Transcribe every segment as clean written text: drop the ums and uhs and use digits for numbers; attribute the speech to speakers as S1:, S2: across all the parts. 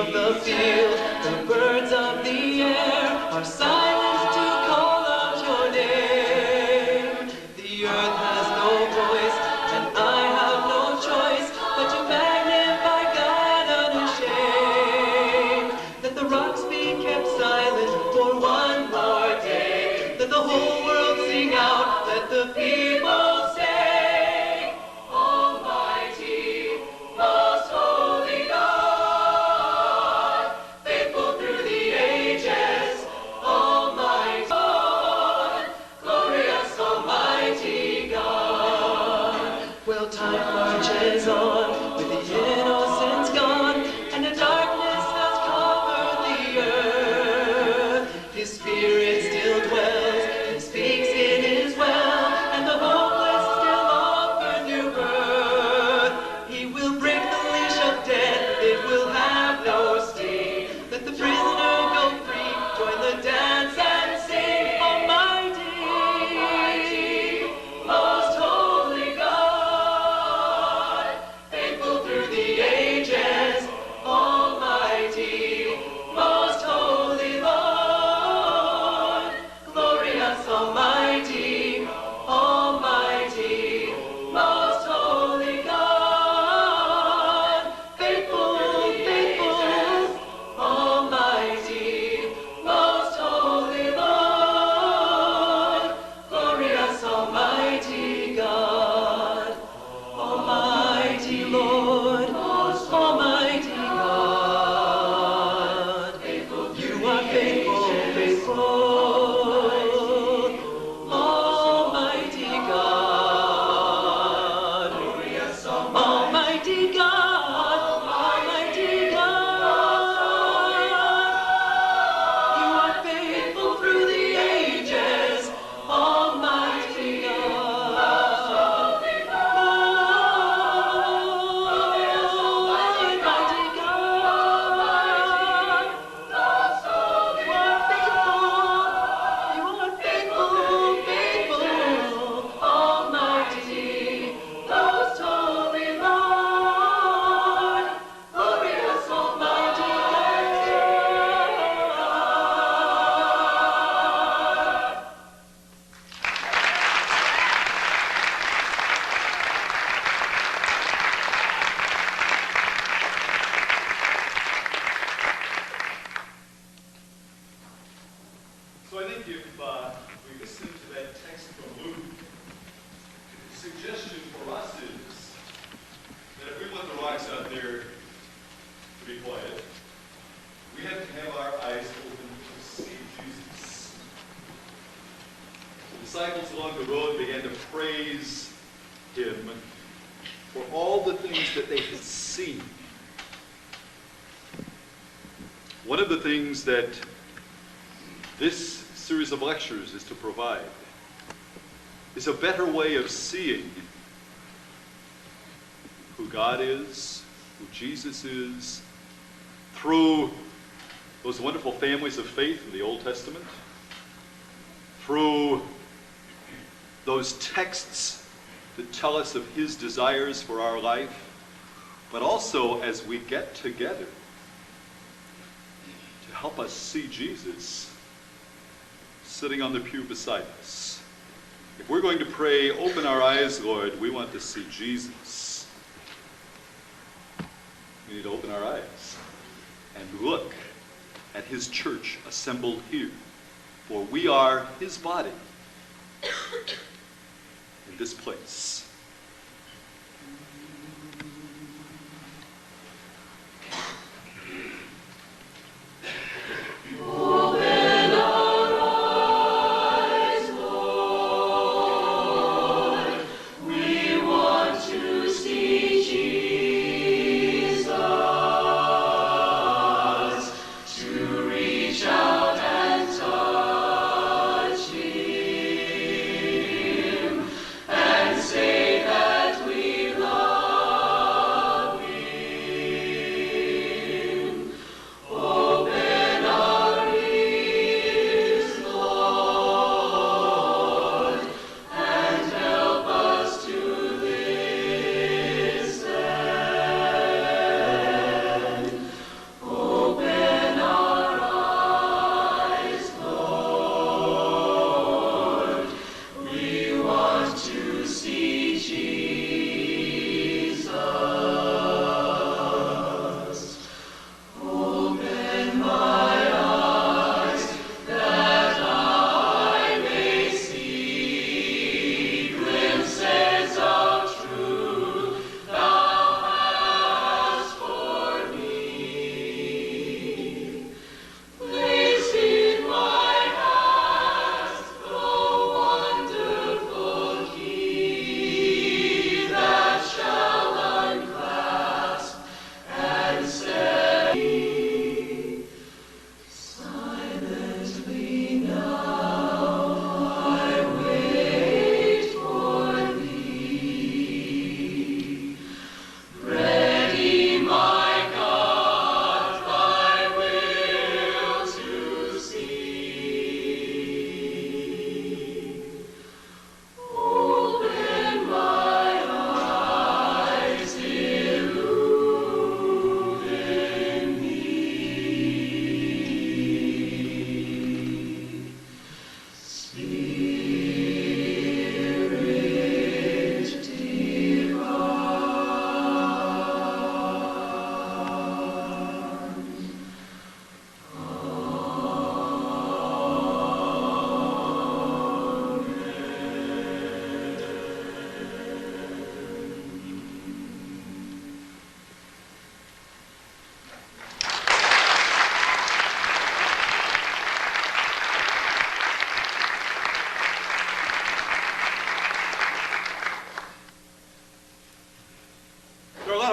S1: of the field, the birds of the air are silent to call out your name. The earth has no voice, and I have no choice but to magnify God unashamed. Let the rocks be kept silent for one more day. Let the whole world sing out, let the people say, Almighty, most holy God, faithful through the ages, Almighty God, glorious Almighty God. Well, time marches on with the innocence gone, and the darkness has covered the earth. His spirit still dwells and speaks in his well, and the hopeless still offer new birth. He will break the leash of death, it will have no sting. Let the prisoner go free, join the dance and sing. Almighty, most holy God, faithful through the ages, Almighty, most holy Lord, glorious Almighty, Almighty, most holy God, faithful, faithful, Almighty, most holy Lord, glorious Almighty God, Almighty Lord, most Almighty God, you are faithful, faithful, Almighty God, glorious Almighty God, Almighty God, you are faithful through the ages, Almighty God, Almighty God, you are faithful, faithful, Almighty, most holy Lord, glorious Almighty God.
S2: So I think if we listen to that text from Luke, the suggestion for us is that if we want the rocks out there to be quiet, we have to have our eyes open to see Jesus. The disciples along the road began to praise him for all the things that they had seen. One of the things that this series of lectures is to provide is a better way of seeing who God is, who Jesus is, through those wonderful families of faith in the Old Testament, through those texts that tell us of his desires for our life, but also as we get together to help us see Jesus sitting on the pew beside us. If we're going to pray, open our eyes, Lord, we want to see Jesus. We need to open our eyes and look at his church assembled here, for we are his body in this place.
S1: Say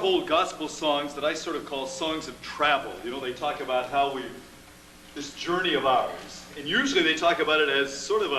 S2: Old gospel songs that I sort of call songs of travel. You know, they talk about how this journey of ours, and usually they talk about it as sort of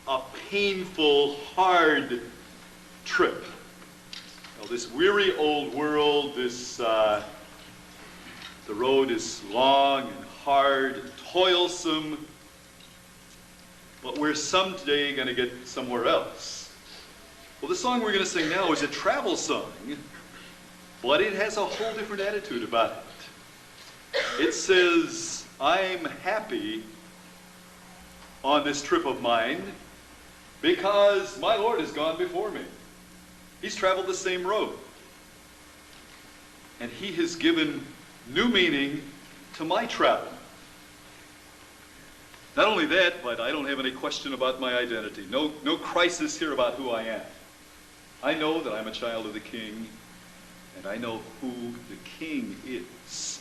S2: a painful, hard trip. You know, this weary old world, the road is long and hard and toilsome, but we're someday going to get somewhere else. Well, the song we're going to sing now is a travel song, but it has a whole different attitude about it. It says, I'm happy on this trip of mine because my Lord has gone before me. He's traveled the same road. And he has given new meaning to my travel. Not only that, but I don't have any question about my identity. No crisis here about who I am. I know that I'm a child of the King, and I know who the King is.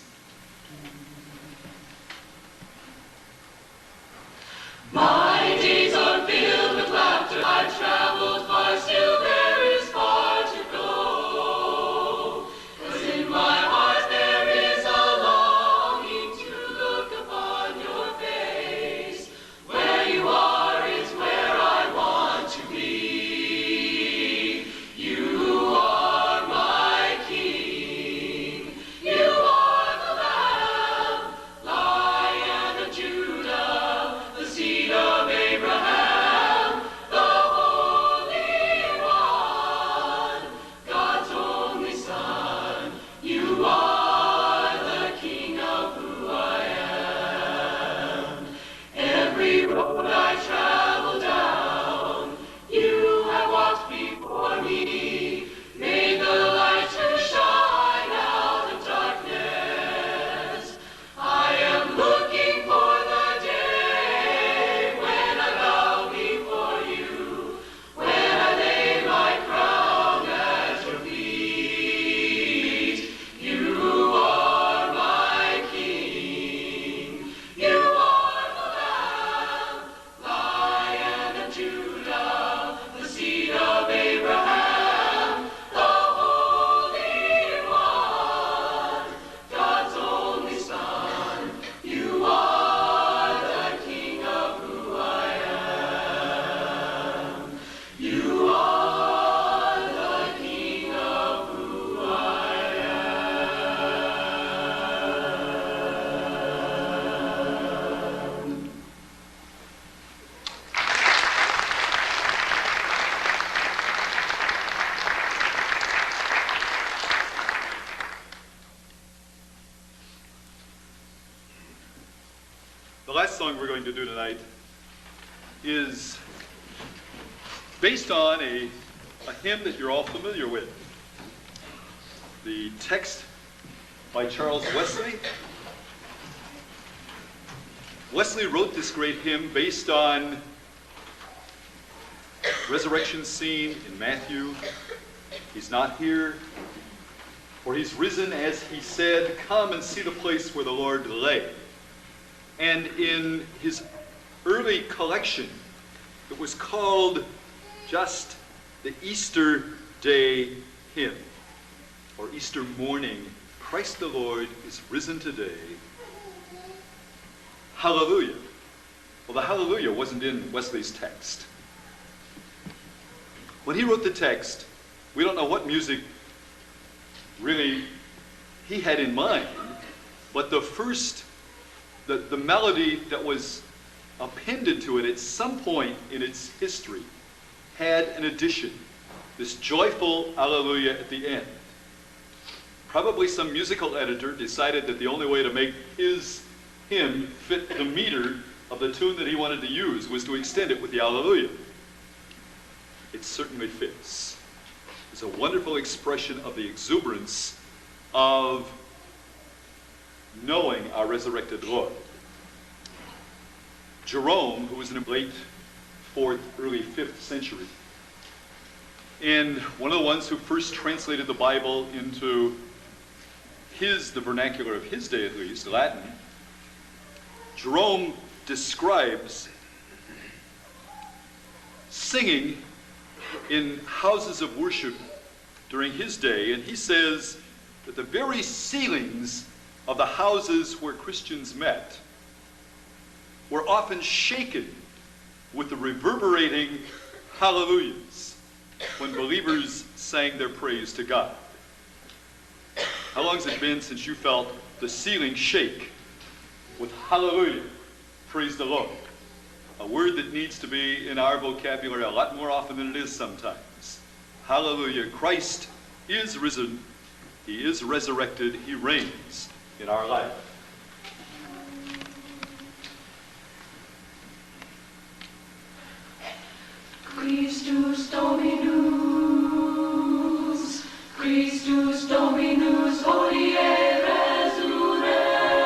S1: My days are filled with laughter. I've traveled far, still there is far to go. 'Cause in my heart there is a longing to look upon your face. Where you are is where I want to be. You are my King. You are the Lamb, Lion of Judah, the seed of Abraham, the Holy One, God's only Son. You are the King of who I am. Every road I travel down, you have walked before me, made the light to shine out of darkness. I am looking for the day when I bow before you, when I lay my crown at your feet. You are my King. You are the Lamb, Lion of Judah, the seed of Abraham, the Holy One, God's only Son. You are the King of who I am. You are the King of who I am.
S2: The last song we're going to do tonight is based on a hymn that you're all familiar with. The text by Charles Wesley. Wesley wrote this great hymn based on resurrection scene in Matthew. He's not here, for he's risen, as he said, come and see the place where the Lord lay. And in his early collection, it was called just the Easter Day Hymn, or Easter morning. Christ the Lord is risen today. Hallelujah. Well, the hallelujah wasn't in Wesley's text. When he wrote the text, we don't know what music really he had in mind, but the melody that was appended to it at some point in its history had an addition, this joyful hallelujah at the end. Probably some musical editor decided that the only way to make his hymn fit the meter of the tune that he wanted to use was to extend it with the Alleluia. It certainly fits. It's a wonderful expression of the exuberance of knowing our resurrected Lord. Jerome, who was in the late 4th, early 5th century, and one of the ones who first translated the Bible into the vernacular of his day at least, Latin, Jerome describes singing in houses of worship during his day, and he says that the very ceilings of the houses where Christians met were often shaken with the reverberating hallelujahs when believers sang their praise to God. How long has it been since you felt the ceiling shake with hallelujah, praise the Lord? A word that needs to be in our vocabulary a lot more often than it is sometimes. Hallelujah. Christ is risen. He is resurrected. He reigns in our life.
S1: Christus Dominus, Christus Dominus, hodie resurrexit.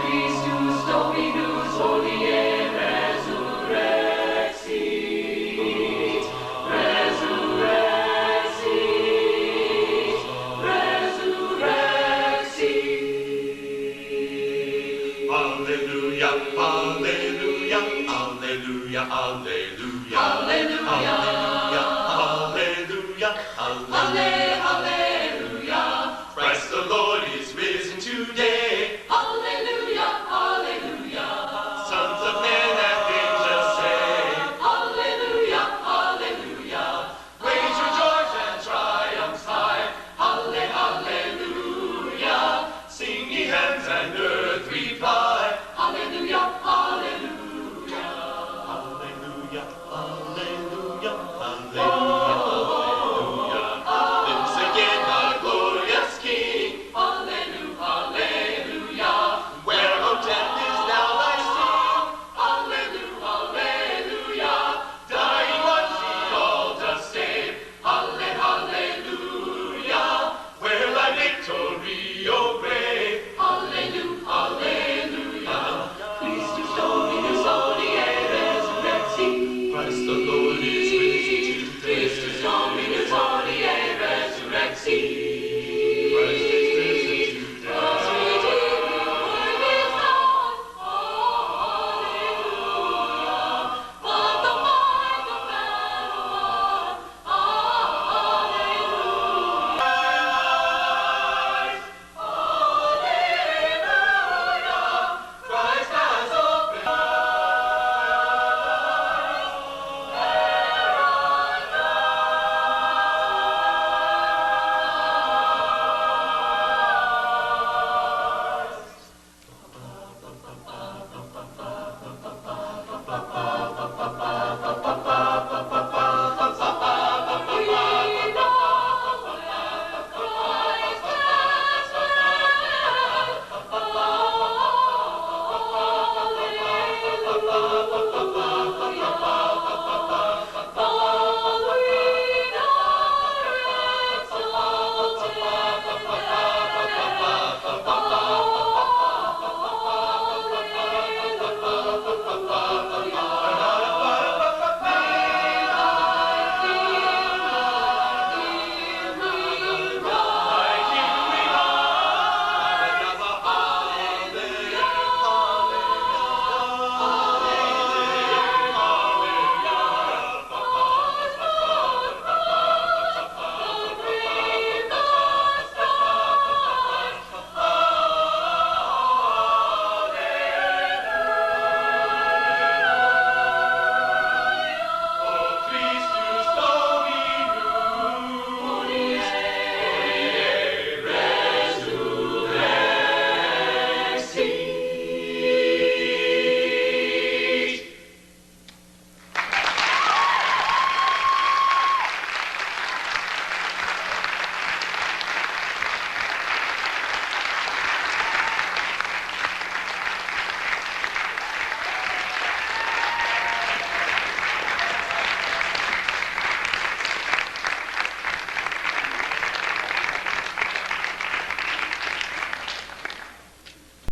S1: Christus Dominus, hodie resurrexit. Resurrexit, resurrexit.
S3: Alleluia, alleluia, alleluia, alleluia,
S1: Alleluia.